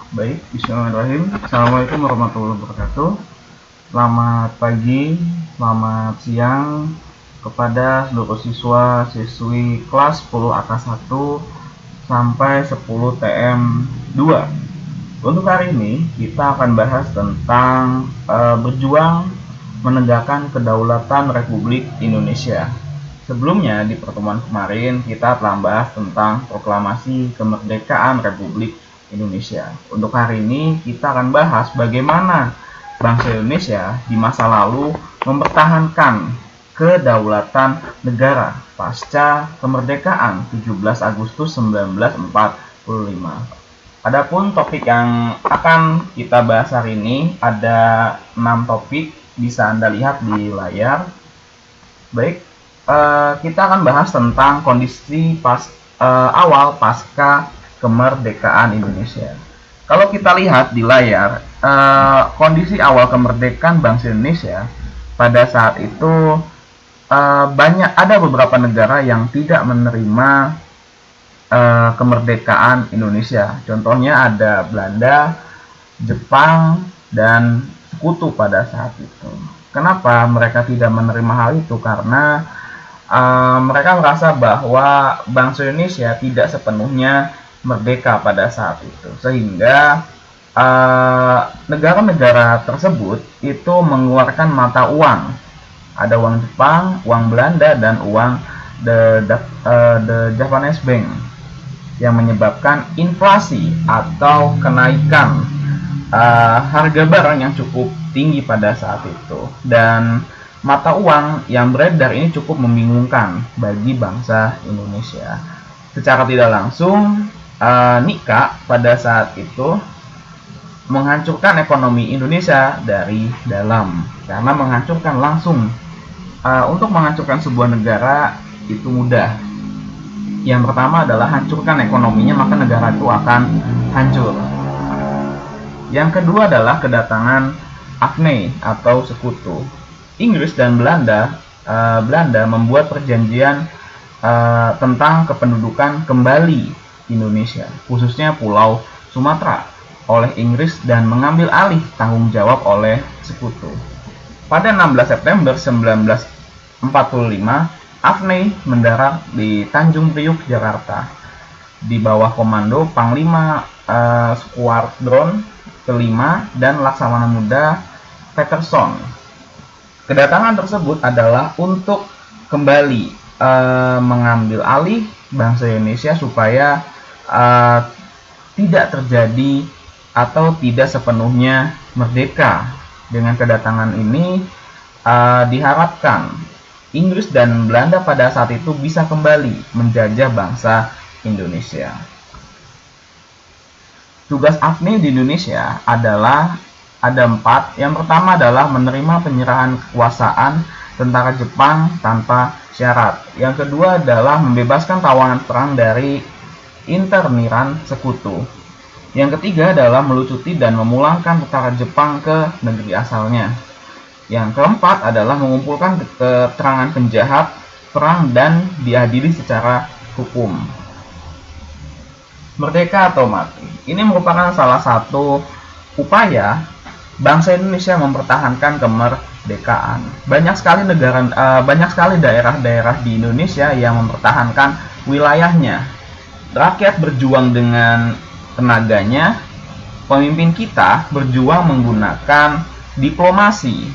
Baik, bismillahirrahmanirrahim. Assalamualaikum warahmatullahi wabarakatuh. Selamat pagi, selamat siang kepada seluruh siswa-siswi kelas 10 AK1 sampai 10 TM 2. Untuk hari ini kita akan bahas tentang berjuang menegakkan kedaulatan Republik Indonesia. Sebelumnya di pertemuan kemarin kita telah membahas tentang proklamasi kemerdekaan Republik Indonesia. Untuk hari ini kita akan bahas bagaimana bangsa Indonesia di masa lalu mempertahankan kedaulatan negara pasca kemerdekaan 17 Agustus 1945. Adapun topik yang akan kita bahas hari ini ada 6 topik, bisa Anda lihat di layar. Baik, kita akan bahas tentang kondisi awal pasca kemerdekaan Indonesia. Kalau kita lihat di layar, kondisi awal kemerdekaan bangsa Indonesia pada saat itu ada beberapa negara yang tidak menerima kemerdekaan Indonesia. Contohnya ada Belanda, Jepang, dan Sekutu pada saat itu. Kenapa mereka tidak menerima hal itu? Karena mereka merasa bahwa bangsa Indonesia tidak sepenuhnya merdeka pada saat itu, sehingga negara-negara tersebut itu mengeluarkan mata uang. Ada uang Jepang, uang Belanda, dan uang the Japanese Bank, yang menyebabkan inflasi atau kenaikan harga barang yang cukup tinggi pada saat itu. Dan mata uang yang beredar ini cukup membingungkan bagi bangsa Indonesia. Secara tidak langsung, Nika pada saat itu menghancurkan ekonomi Indonesia dari dalam. Karena menghancurkan langsung, untuk menghancurkan sebuah negara itu mudah. Yang pertama adalah hancurkan ekonominya, maka negara itu akan hancur. Yang kedua adalah kedatangan AFNE atau Sekutu. Inggris dan Belanda membuat perjanjian tentang kependudukan kembali Indonesia, khususnya Pulau Sumatera, oleh Inggris dan mengambil alih tanggung jawab oleh Sekutu. Pada 16 September 1945, AFNE mendarat di Tanjung Priuk, Jakarta, di bawah komando Panglima Skuadron kelima dan Laksamana Muda Peterson. Kedatangan tersebut adalah untuk kembali mengambil alih bangsa Indonesia supaya tidak terjadi atau tidak sepenuhnya merdeka. Dengan kedatangan ini diharapkan Inggris dan Belanda pada saat itu bisa kembali menjajah bangsa Indonesia. Tugas AFNE di Indonesia ada 4. Yang pertama adalah menerima penyerahan kekuasaan tentara Jepang tanpa syarat. Yang kedua adalah membebaskan tawanan perang dari interniran Sekutu. Yang ketiga adalah melucuti dan memulangkan tentara Jepang ke negeri asalnya. Yang keempat adalah mengumpulkan keterangan penjahat perang dan diadili secara hukum. Merdeka atau mati. Ini merupakan salah satu upaya bangsa Indonesia mempertahankan kemerdekaan. Banyak sekali daerah-daerah di Indonesia yang mempertahankan wilayahnya. Rakyat berjuang dengan tenaganya, pemimpin kita berjuang menggunakan diplomasi.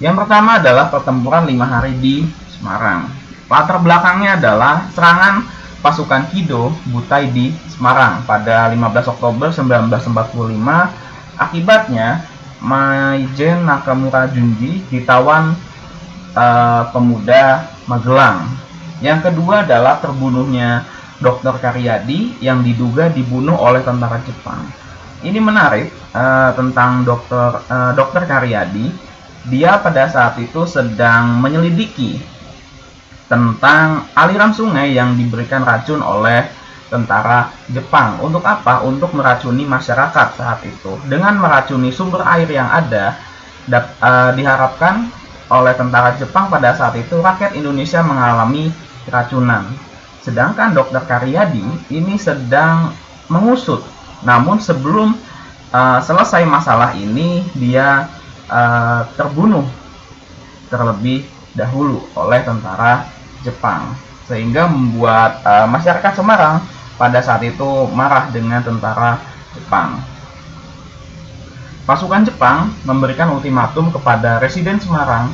Yang pertama adalah pertempuran 5 hari di Semarang. Latar belakangnya adalah serangan pasukan Kido Butai di Semarang pada 15 Oktober 1945. Akibatnya Maijen Nakamura Junji ditawan pemuda Magelang. Yang kedua adalah terbunuhnya Dr. Karyadi yang diduga dibunuh oleh tentara Jepang. Ini menarik tentang Dr. Karyadi. Dia pada saat itu sedang menyelidiki tentang aliran sungai yang diberikan racun oleh tentara Jepang. Untuk apa? Untuk meracuni masyarakat saat itu. Dengan meracuni sumber air yang ada, diharapkan oleh tentara Jepang pada saat itu rakyat Indonesia mengalami keracunan. Sedangkan Dr. Karyadi ini sedang mengusut. Namun sebelum selesai masalah ini, dia terbunuh terlebih dahulu oleh tentara Jepang, sehingga membuat masyarakat Semarang pada saat itu marah dengan tentara Jepang. Pasukan Jepang memberikan ultimatum kepada Residen Semarang,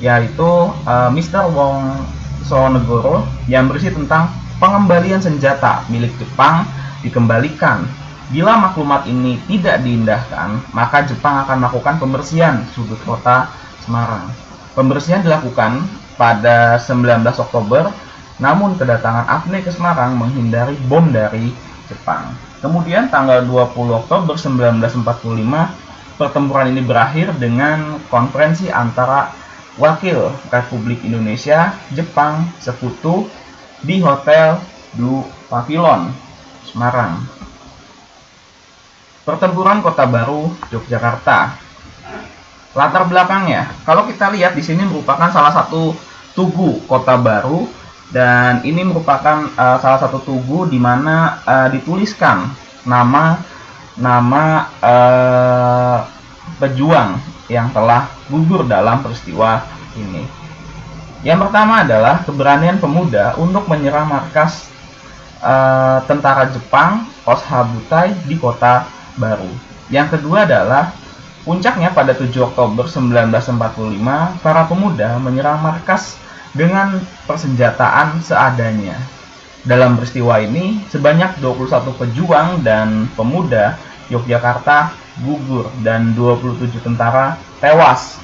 yaitu Mr. Wongsonegoro, yang berisi tentang pengembalian senjata milik Jepang dikembalikan. Bila maklumat ini tidak diindahkan, maka Jepang akan melakukan pembersihan sudut kota Semarang. Pembersihan dilakukan pada 19 Oktober, namun kedatangan Afne ke Semarang menghindari bom dari Jepang. Kemudian tanggal 20 Oktober 1945, pertempuran ini berakhir dengan konferensi antara Wakil Republik Indonesia, Jepang, Sekutu di Hotel du Pavilion, Semarang. Pertempuran Kota Baru, Yogyakarta. Latar belakangnya, kalau kita lihat di sini merupakan salah satu tugu Kota Baru, dan ini merupakan salah satu tugu di mana dituliskan nama pejuang yang telah gugur dalam peristiwa ini. Yang pertama adalah keberanian pemuda untuk menyerang markas tentara Jepang Oshabutai di Kota Baru. Yang kedua adalah puncaknya pada 7 Oktober 1945, para pemuda menyerang markas dengan persenjataan seadanya. Dalam peristiwa ini, sebanyak 21 pejuang dan pemuda Yogyakarta gugur dan 27 tentara tewas.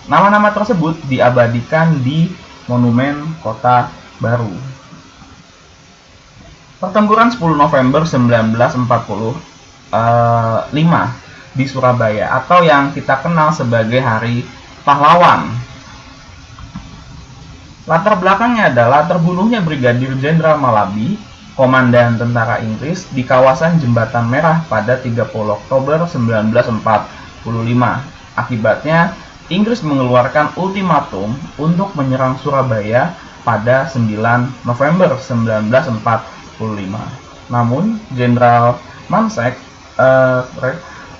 Nama-nama tersebut diabadikan di Monumen Kota Baru. Pertempuran 10 November 1945 di Surabaya, atau yang kita kenal sebagai Hari Pahlawan. Latar belakangnya adalah terbunuhnya Brigadir Jenderal Malabi, komandan tentara Inggris, di kawasan Jembatan Merah pada 30 Oktober 1945. Akibatnya, Inggris mengeluarkan ultimatum untuk menyerang Surabaya pada 9 November 1945. Namun, Jenderal Mansek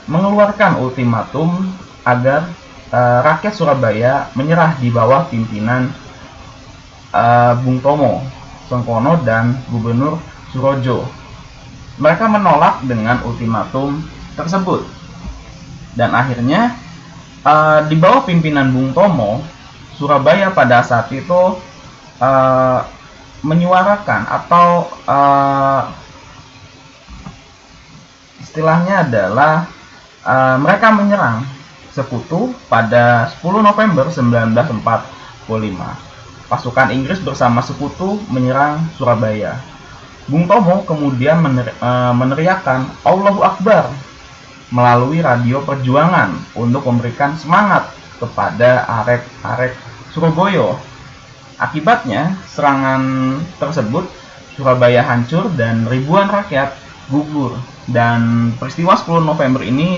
mengeluarkan ultimatum agar rakyat Surabaya menyerah di bawah pimpinan Bung Tomo, Sengkono, dan Gubernur Surojo. Mereka menolak dengan ultimatum tersebut, dan akhirnya di bawah pimpinan Bung Tomo, Surabaya pada saat itu menyuarakan atau istilahnya adalah mereka menyerang Sekutu pada 10 November 1945. Pasukan Inggris bersama Sekutu menyerang Surabaya. Bung Tomo kemudian meneriakkan Allahu Akbar melalui radio perjuangan untuk memberikan semangat kepada arek-arek Surabaya. Akibatnya, serangan tersebut Surabaya hancur dan ribuan rakyat gugur. Dan peristiwa 10 November ini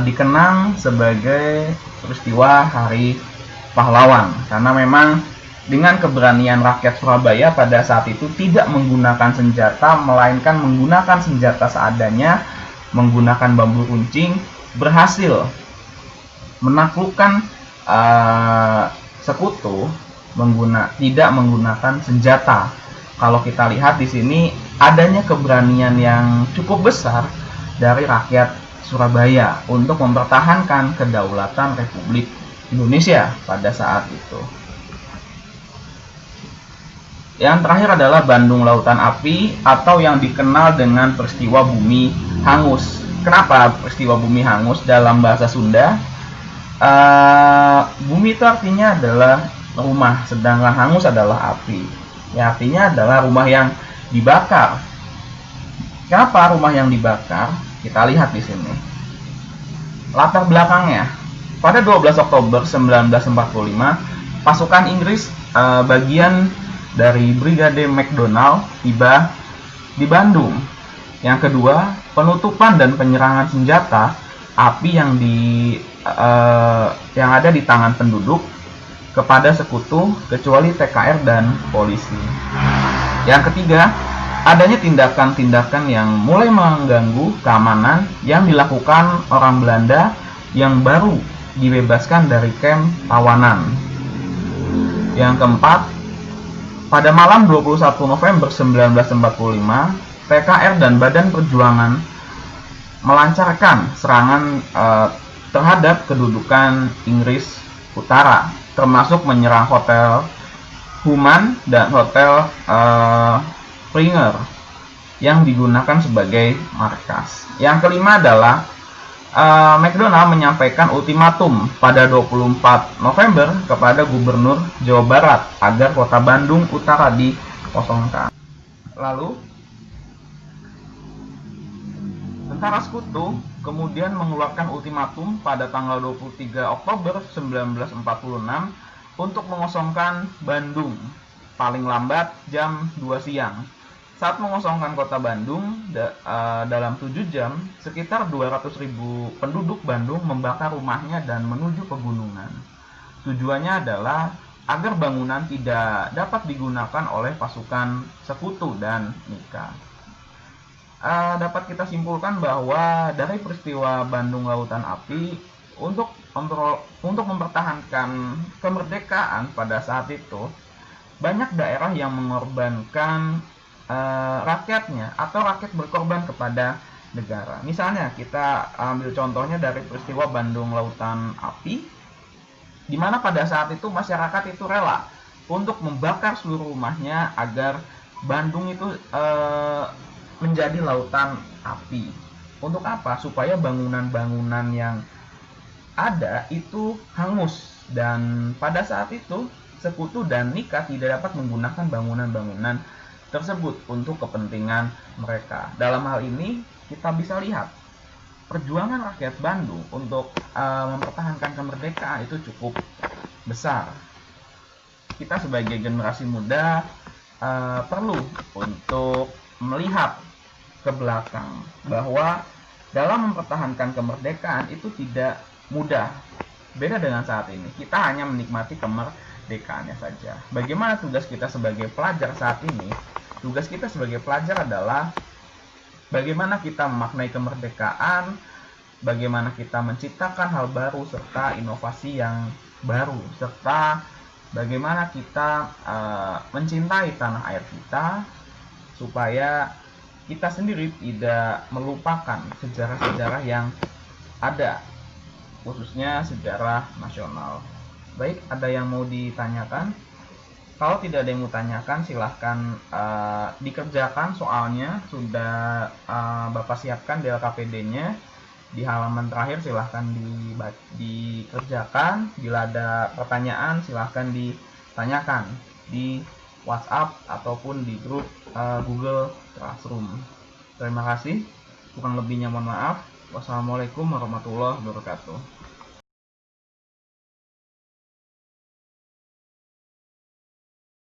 dikenang sebagai peristiwa Hari Pahlawan, karena memang dengan keberanian rakyat Surabaya pada saat itu tidak menggunakan senjata, melainkan menggunakan senjata seadanya, menggunakan bambu runcing, berhasil menaklukkan Sekutu tidak menggunakan senjata. Kalau kita lihat di sini adanya keberanian yang cukup besar dari rakyat Surabaya untuk mempertahankan kedaulatan Republik Indonesia pada saat itu. Yang terakhir adalah Bandung Lautan Api, atau yang dikenal dengan peristiwa bumi hangus. Kenapa peristiwa bumi hangus dalam bahasa Sunda? Bumi itu artinya adalah rumah, sedangkan hangus adalah api. Ya, artinya adalah rumah yang dibakar. Kenapa rumah yang dibakar? Kita lihat di sini. Latar belakangnya, pada 12 Oktober 1945, pasukan Inggris bagian dari Brigade McDonald tiba di Bandung. Yang kedua, penutupan dan penyerangan senjata api yang ada di tangan penduduk kepada Sekutu, kecuali TKR dan polisi. Yang ketiga, adanya tindakan-tindakan yang mulai mengganggu keamanan yang dilakukan orang Belanda yang baru dibebaskan dari kamp tawanan. Yang keempat, pada malam 21 November 1945, PKR dan Badan Perjuangan melancarkan serangan terhadap kedudukan Inggris Utara, termasuk menyerang Hotel Human dan Hotel Springer yang digunakan sebagai markas. Yang kelima adalah McDonald menyampaikan ultimatum pada 24 November kepada Gubernur Jawa Barat agar kota Bandung Utara dikosongkan. Lalu, Tentara Sekutu kemudian mengeluarkan ultimatum pada tanggal 23 Oktober 1946 untuk mengosongkan Bandung paling lambat jam 2 siang. Saat mengosongkan kota Bandung dalam 7 jam, sekitar 200.000 penduduk Bandung membakar rumahnya dan menuju pegunungan. Tujuannya adalah agar bangunan tidak dapat digunakan oleh pasukan Sekutu dan Nika. Dapat kita simpulkan bahwa dari peristiwa Bandung Lautan Api, untuk mempertahankan kemerdekaan pada saat itu, banyak daerah yang mengorbankan rakyatnya atau rakyat berkorban kepada negara. Misalnya kita ambil contohnya dari peristiwa Bandung Lautan Api, di mana pada saat itu masyarakat itu rela untuk membakar seluruh rumahnya agar Bandung itu menjadi lautan api. Untuk apa? Supaya bangunan-bangunan yang ada itu hangus, dan pada saat itu Sekutu dan Nika tidak dapat menggunakan bangunan-bangunan tersebut untuk kepentingan mereka. Dalam hal ini kita bisa lihat perjuangan rakyat Bandung untuk mempertahankan kemerdekaan itu cukup besar. Kita sebagai generasi muda perlu untuk melihat ke belakang bahwa dalam mempertahankan kemerdekaan itu tidak mudah. Beda dengan saat ini, kita hanya menikmati kemerdekaannya saja. Bagaimana tugas kita sebagai pelajar saat ini? Tugas kita sebagai pelajar adalah bagaimana kita memaknai kemerdekaan, bagaimana kita menciptakan hal baru serta inovasi yang baru, serta bagaimana kita mencintai tanah air kita supaya kita sendiri tidak melupakan sejarah-sejarah yang ada, khususnya sejarah nasional. Baik, ada yang mau ditanyakan? Kalau tidak ada yang mau tanyakan, silahkan dikerjakan soalnya. Sudah Bapak siapkan LKPD-nya di halaman terakhir, silahkan dikerjakan. Bila ada pertanyaan, silahkan ditanyakan di WhatsApp ataupun di grup Google Classroom. Terima kasih. Kurang lebihnya mohon maaf. Wassalamualaikum warahmatullahi wabarakatuh.